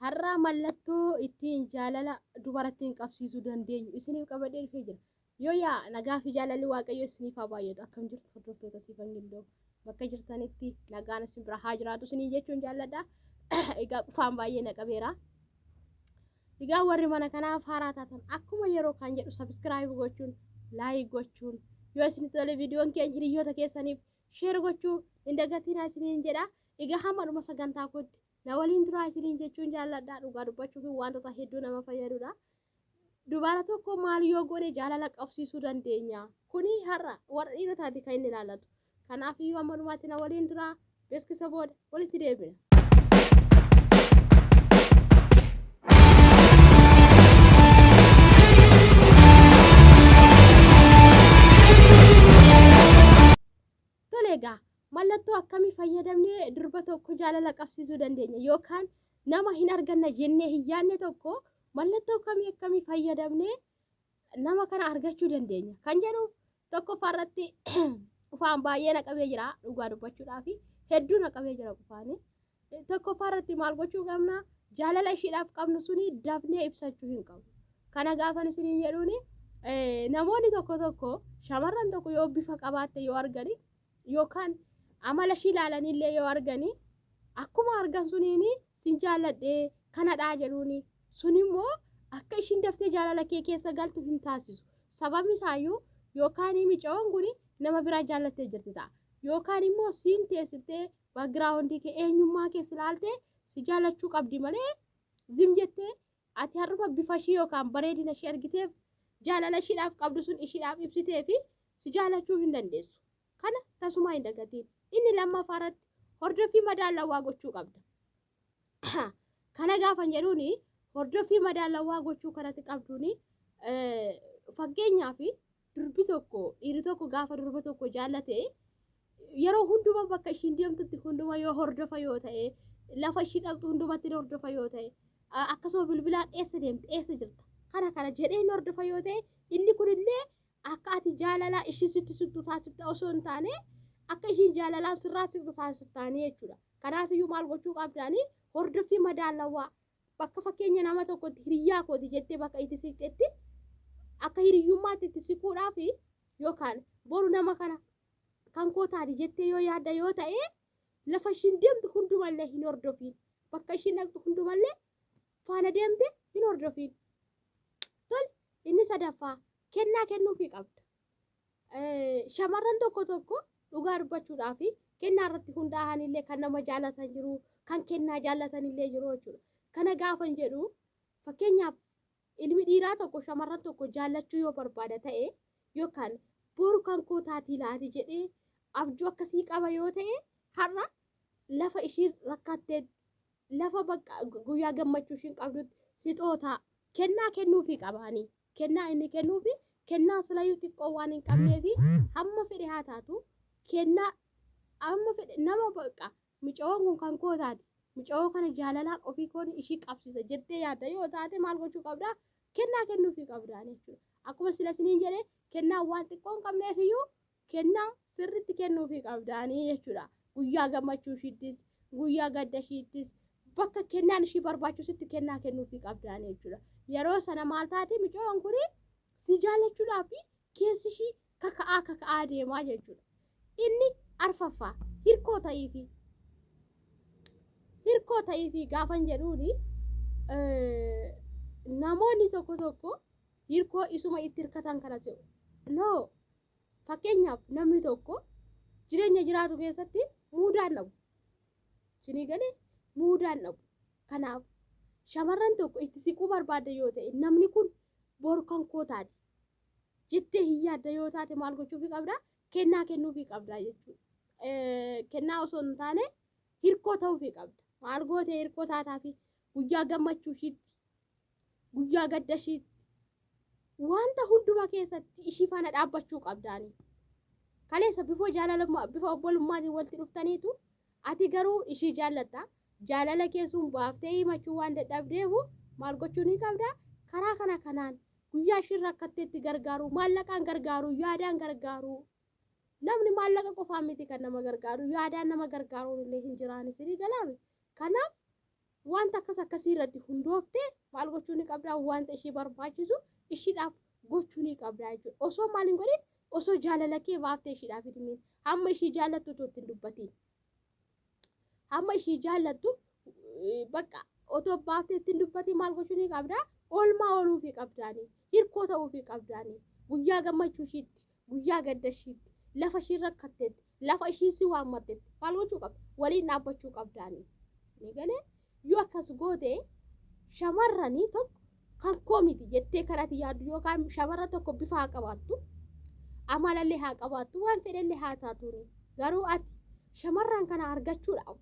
har'a mallattoo ittiin jaalala dubarattiin qabsiisuu dandeenyu isiniif qabadhee dhufee jira. Yoo yaa nagaa fi jaalalli waaqayyo isiniif haa baay'atu. Akkam jirtu hordoftoota siifan gildoo bakka jirtanitti nagaan isin bira haa jiraatu isinii jechuun jaalladha. Egaa qufaan baay'ee na qabeera. Egaa warri mana kanaaf haaraa taatan akkuma yeroo kan jedhu subscribe gochuun like gochuun yoo isin tole viidiyoon keenya hiriyoota keessaniif share gochuu hin dagatinaa isiniin jedha. Egaa hamma dhuma sagantaa kootti na waliin turaa isiniin jechuun jaalladha. Dhugaa dubbachuuf wantoota hedduu nama fayyadudha. Dubara tokko maal yoo goone jaalala qabsiisuu dandeenya. Kuni har'a warra dhiirotaati kan inni ilaallatu. Kanaaf iyyuu hamma dhumaatti na waliin turaa beeksisa booda walitti deebina. Tolega mallattoo akkamii fayyadamnee durba tokko jaalala qabsiisuu dandeenya yookaan nama hin arganna jennee hin yaadne tokko mallattoo akkamii fayyadamnee nama kana argachuu dandeenya kan jedhu tokko farratti qufaan baay'ee na qabee jira. Dhugaa dubbachuudhaaf hedduu na qabee jira qufaani. Tokko farratti maal gochuu qabna jaalala ishiidhaaf qabnu suni dafnee ibsachuu hin qabnu. Kana gaafan isiniin jedhuuni namoonni tokko shamarran tokko yoo bifa qabaatte yoo argani yookaan amala ishii ilaalanillee yoo argani akkuma argan suniini sin jaalladhee kanadhaa jedhuuni sun immoo akka ishiin daftee jaalala kee keessa galtu hin taasisu. Sababni isaayyuu yookaan micoon kun nama biraa jaallattee jirti ta'a yookaan immoo siin teessitee background kee eenyummaa keessa ilaaltee si jaallachuu qabdi malee zim jettee ati har'uma bifa ishii yookaan bareedina ishii argiteef jaalala ishiidhaaf qabdu sun ishiidhaaf ibsitee fi si jaallachuu hin dandeessu. Kana tasuma hin dagatiin. Inni lammaffaa irratti hordoffii madaalawaa gochuu qabda. Kana gaafan jedhuuni hordoffii madaalawaa gochuu kanatti qabduuni fakkeenyaaf durbi tokko dhiirri tokko gaafa durba tokko jaallate yeroo hundumaa bakka ishiin deemtutti hundumaa yoo hordofa yoo ta'e lafa ishii dhaqxu hundumatti hordofa yoo ta'e akkasuma bilbilaan eessa deemte eessa jirta kana jedhee hordofa yoo ta'e inni kunillee akka ati jaalala ishii sitti siqtu taasifta osoo hin taane akka ishiin jaalalaan sirraa siqtu taasiftaanii jechuudha. Kanaaf iyyuu maal gochuu qabdaani hordoffii madaalawaa bakka fakkeenya nama tokkotti hiriyaa kooti jettee bakka itti siqtetti akka hiriyyummaatti itti siquudhaaf yookaan boru nama kana kan koo taati jettee yoo yaadda yoo ta'e lafa ishiin deemtu hundumallee hin hordofiin bakka ishiin dhaqxu hundumallee faana deemte hin hordofiin. Tole inni sadaffaa kennaa kennuufii qabda. Shamarran tokko dhugaa dubbachuudhaaf kennaa irratti hundaa'anillee kan nama jaallatan jiru kan kennaa jaallatanillee jiru jechuudha. Kana gaafan jedhu fakkeenyaaf ilmi dhiiraa tokko shamarran tokko jaallachuu yoo barbaada ta'e yookaan boru kan koo taatii laati jedhee abjuu akkasii qaba yoo ta'e har'a lafa ishiin rakkattee lafa bakka guyyaa gammachuu ishiin qabdutti sixootaa kennaa kennuufii qabaanii. Kennaa inni kennuufi kennaa silayyuu xiqqoo waan hin qabneefi hamma fedhe haa taatu kennaa hamma fedhe nama bakka micoon kun kan koo taati micoo kana jaalalaan ofii koon ishii qabsiisa jettee yaadda yoo taate maal gochuu qabdaa kennaa kennuufii qabdaa jechuudha. Akkuma sila isiniin jedhee kennaa waan xiqqoo hin qabneefiyyuu kennaa sirriitti kennuufii qabdaanii jechuudha. Guyyaa gammachuu ishiittis guyyaa gadda ishiittis bakka kennaan ishii barbaachisutti kennaa kennuufii qabdaanii jechuudha. Yeroo sana maal taate micoon kun si jaallachuudhaaf keessi ishii kaka'aa deemaa jechuudha. Inni arfaffaa hirkoo ta'iifi gaafan jedhuuni namoonni tokko hirkoo isuma itti hirkatan kana se'u. No fakkeenyaaf namni tokko jireenya jiraatu keessatti muudaan dhabu. Sinii galee muudaan dhabu. Kanaaf shamarran tokko itti siquu barbaadda yoo ta'e namni kun boru kan koo taati jettee hin yaadda yoo taate maal gochuufii qabdaa kennaa kennuufii qabdaa jechuudha. Kennaa osoo hin taane hirkoo ta'uufii qabda. Maal gootee hirkoo taataafi guyyaa gammachuu ishiitti guyyaa gadda ishiitti wanta hundumaa keessatti ishii faana dhaabbachuu qabdaani. Kaleessa bifoo jaalalummaa bifa obbolummaatiin walitti dhuftaniitu ati garuu ishii jaallatta. Jaalala keessuun baaftee himachuu waan dadhabdeefu maal gochuu ni qabda karaa kanaan guyyaa ishiin rakkatteetti gargaaru maallaqaan gargaaru yaadaan gargaaru namni maallaqa qofaan miti kan nama gargaaru yaadaan nama gargaaruun illee hin jiraan isinii galaame. Kanaaf wanta akkasii irratti hundooftee maal gochuu ni qabdaa wanta ishee barbaachisu ishiidhaaf gochuu ni qabdaa jechuudha. Osoo maal hin godhin osoo jaalala kee baaftee ishiidhaaf hidhiin hamma ishii jaallattu otoo ittiin dubbatiin. Hamma ishii jaallattu bakka otoo baaftee ittiin dubbatiin maal gochuu ni qabdaa oolmaa ooluufii qabdaanii hirkoo ta'uufii qabdaanii guyyaa gammachuu ishiitti guyyaa gadda ishiitti lafa ishii rakkatteetti lafa ishii si waammatteetti maal gochuu qabda waliin dhaabbachuu qabdaanii. Ni galee yoo akkas goote shamarranii tokko kan koo miti jettee kanatti yaaddu yookaan shamarra tokko bifa haa qabaattu amalallee haa qabaattu waan fedhallee haa taatuuni garuu ati shamarran kana argachuudhaaf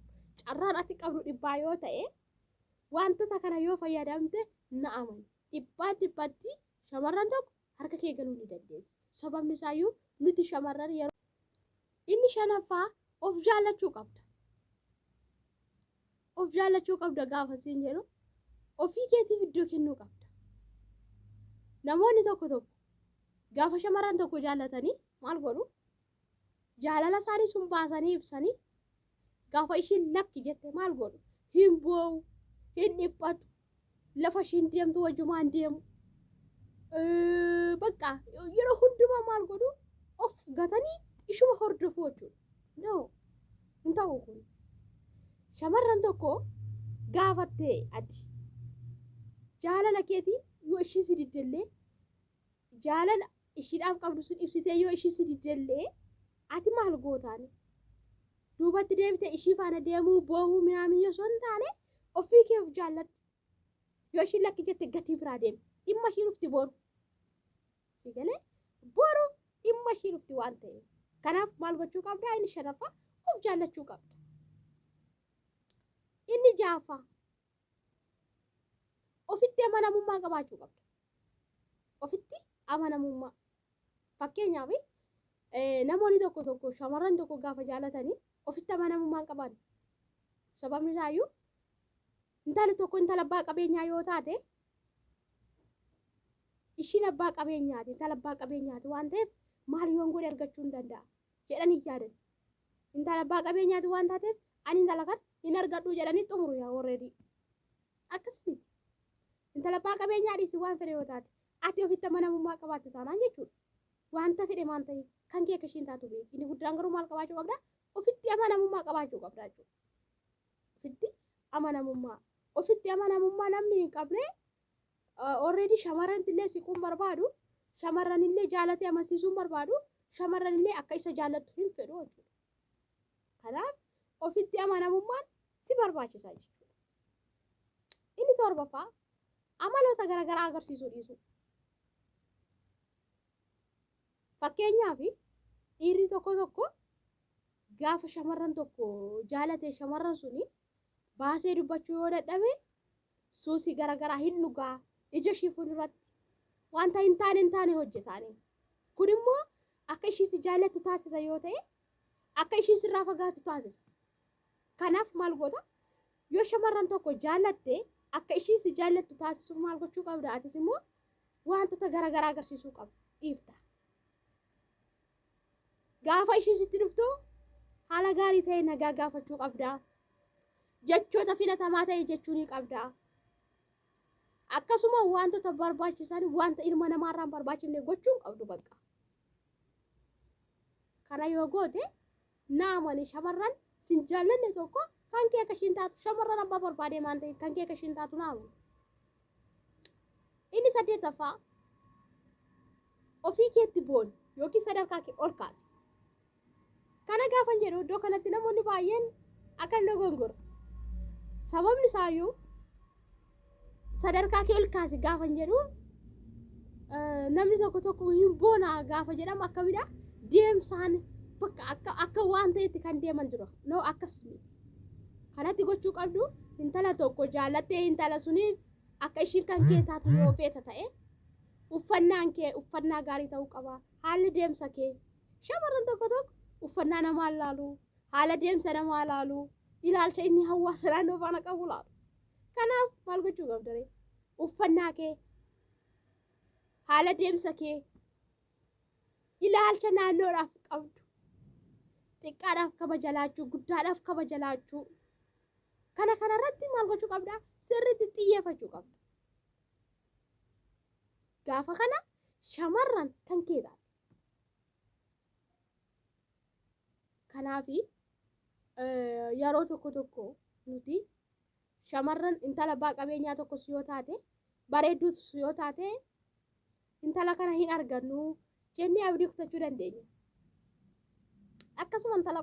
carraan ati qabdu dhibbaa yoo ta'e wantoota kana yoo fayyadamte na amani dhibbaatti shamarran tokko harka kee galuu ni dandeessi. Sababni isaayyuu nuti shamarran yeroo inni shanaffaa of jaallachuu qabda. Of jaallachuu qabda gaafa siin jedhu ofii keetiif iddoo kennuu qabda. Namoonni tokko gaafa shamarran tokko jaallatanii maal godhu jaalala isaanii sun baasanii ibsanii gaafa ishiin lakki jette maal godhu hin boo'u hin dhiphatu lafa ishiin deemtu wajjumaan deemu bakka yeroo hundumaa maal godhu of gatanii ishuma hordofuu jechuudha. No hin ta'u kun shamarran tokko gaafattee ati jaalala keetii yoo ishii si diddellee jaalala ishiidhaaf qabdu sun ibsitee yoo ishii si diddellee ati maal gootaani duubatti deebite ishii faana deemuu boohuu minaamin yoo son taane ofii kee of jaalladhu. Yoo ishii lakki jette gatii biraa deemi dhimma ishii dhufti boru si galee boru dhimma ishii dhufti waan ta'eef kanaaf maal gochuu qabda inni shanaffaa of jaallachuu qabda. Inni jaaffaa ofitti amanamummaa qabaachuu qabda. Ofitti amanamummaa fakkeenyaaf namoonni tokko shamarran tokko gaafa jaallatanii ofitti amanamummaa qaban sababni isaayyuu intala tokko intala abbaa qabeenyaa yoo taate ishiin abbaa qabeenyaati intala abbaa qabeenyaati waan ta'eef maal yoon godhe argachuu hin danda'a jedhanii yaadan. Intala abbaa qabeenyaati waan taateef ani intala kan hin argadhu jedhanii xumuru yaa warreedii akkasuma intala abbaa qabeenyaa dhiisi waan fedhe yoo taate ati ofitti amanamummaa qabaatte taanaan jechuudha. Wanta fedhe maan ta'e kan kee akka ishiin taatu beeku inni guddaan garuu maal qabaachuu qabda ofitti amanamummaa qabaachuu qabda jechuudha. Ofitti amanamummaa namni hin qabne already shamarran illee siquun barbaadu shamarran illee jaalatee amansiisuun barbaadu shamarran illee akka isa jaallattu hin fedhu jechuudha. Kanaaf ofitti amanamummaan si barbaachisaa jechuudha. Inni torbaffaa amaloota garaagaraa agarsiisuu dhiisu. Fakkeenyaaf dhiirri tokko gaafa shamarran tokko jaalatee shamarran suni baasee dubbachuu yoo dadhabe suusii garaagaraa hin dhugaa ija ishii fuulduratti wanta hin taane hojjetaani. Kun immoo akka ishii si jaallattu taasisa yoo ta'e akka ishii sirraa fagaatu taasisa. Kanaaf maal goota yoo shamarran tokko jaallatte akka ishii si jaallattu taasisuuf maal gochuu qabda atis immoo wantoota garaagaraa agarsiisuu qabda dhiifta. Gaafa ishii sitti dhuftu haala gaarii ta'e nagaa gaafachuu qabda. Jechoota filatamaa ta'e jechuu ni qabda. Akkasuma wantoota barbaachisan wanta ilma namaarraan barbaachifne gochuun qabdu bakka. Kana yoo goote naamani shamarran sin jaallanne tokko kan kee akka ishiin taatu shamarran abbaa barbaade maan ta'e kan kee akka ishiin taatu naamu. Inni saddeetaffaa ofii keetti boon yookiin sadarkaa kee ol kaasi. Kana gaafan jedhu iddoo kanatti namoonni baay'een akka inni gongora. Sababni isaayyuu sadarkaa kee ol kaasi gaafan jedhu namni tokko hin boona gaafa jedhamu akkamidha deemsaan bakka akka waan ta'etti kan deeman jira. No akkasuma kanatti gochuu qabdu intala tokko jaallattee intala suniif akka ishiin kan kee taatu yoo feeta ta'e uffannaan kee uffannaa gaarii ta'uu qaba. Haalli deemsa kee shamarran tokko uffannaa namaa ilaalu haala deemsa namaa ilaalu ilaalcha inni hawaasa naannoo faana qabu laalu. Kanaaf maal gochuu qabda uffannaa kee haala deemsa kee ilaalcha naannoodhaaf qabdu xiqqaadhaaf kabaja laachuu guddaadhaaf kabaja laachuu kana irratti maal gochuu qabda sirriitti xiyyeeffachuu qabda gaafa kana shamarran kan keedha kanaafi yeroo tokko nuti shamarran intala abbaa qabeenyaa tokko yoo taate bareedduu yoo taate intala kana hin argannu jennee abdii kutachuu dandeenya akkasuma intala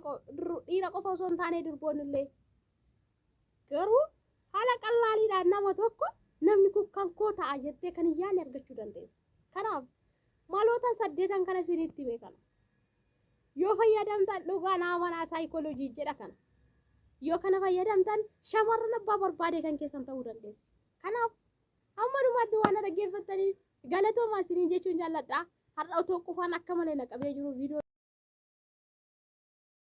dhiira qofa osoo hin taane durboonillee garuu haala qallaaliidhaan nama tokko namni kun kan koo ta'a jettee kan yaani argachuu dandeessa kanaaf maloota 8 kana isinitti hime kana yoo fayyadamtan dhugaa nama saayikooloojii jedha kana yoo kana fayyadamtan shamarran abbaa barbaade kan keessan ta'uu dandeessa kanaaf amma dhumaatti waan dhaggeeffattaniif galatoomaa isiniin jechuun jaalladha har'a otoo qufaan akka malee naqabee jiru viidiyoo